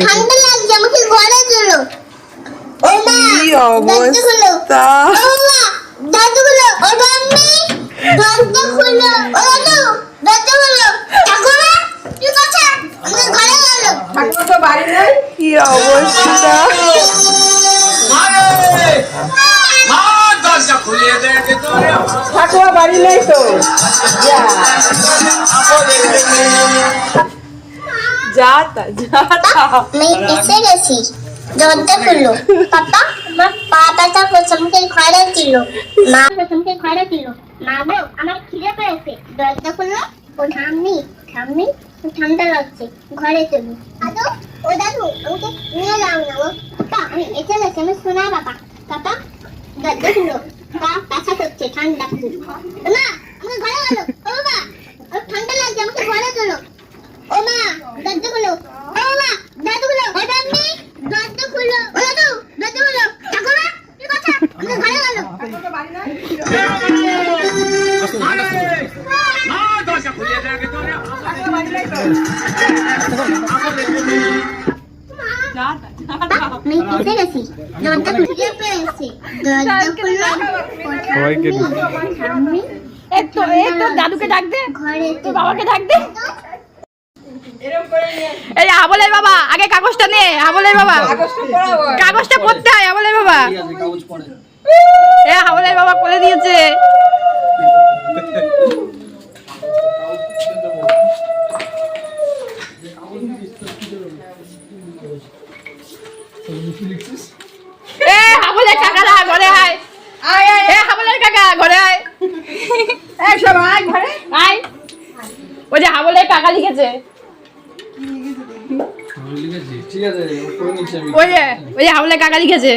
ঠান্ডা লাগছে আমাকে ঘরে চলো। কি অবস্থা! দাদুগুলো ও মাম্মি দরজা খুলো। ও দাদু দরজা খুলো। ঠাকুমা কি করছ? আমাকে ঘরে চলো। ঠাকুমা তো বাড়ি নেই। কি অবস্থা! ঠাকুমা বাড়ি নেই তো। যা তা আমি এসে গেছি। দরজা খুলো। পাপা আমার পা ব্যথা করছে আমাকে ঘরে ছিল। মা আমাকে ঘরে ছিল। মা গো আমার খিদে পেয়েছে। দরজা খুলো। ও ঠাম্মি ঠাম্মি ঠান্ডা লাগছে ঘরে চলো। দাদু ও দাদু আমাকে নিয়ে যাও না গো। পাপা আমি এসে গেছি আমি শোনা বাবা। পাপা দরজা খুলো। পা ব্যথা করছে ঠান্ডা খুব। মা আমাকে ঘরে চলো। ও বাবা ঠান্ডা লাগছে আমাকে ঘরে চলো। ও মা দরজা খুলো। ও মা দাদু খুলো। ও দাদু দরজা খুলো। ও দাদু দরজা খুলো। ঠাকুমা কি কথা? আমাকে ঘরে চলো। ঠাকুমা তো বাড়ি নেই। ঠাকুমা বাড়ি নেই তো। আমি এসে গেছি। দরজা খুলে পেয়েছি। দরজা খুলো। সবাইকে ঠাম্মি একটু দাদুকে ডাক দে, ঘরে তোর বাবাকে ডাক দে। এরকম করে নিয়ে এই আবলের বাবা আগে কাগজটা নে। আবলের বাবা কাগজটা পড়াবো। কাগজটা পড়তে হয়। আবলের বাবা এ আবলের বাবা করে দিয়েছে। এ আবলের কাকারা ঘরে আয়। আয় আয় এ আবলের কাকা ঘরে আয়। এই সব আয় ঘরে। আয়। ওই যে আবলের কাকা লিখেছে। ঠিক আছে, করে নিচ্ছি আমি। ওই যে আবলের কাকা লিখেছে।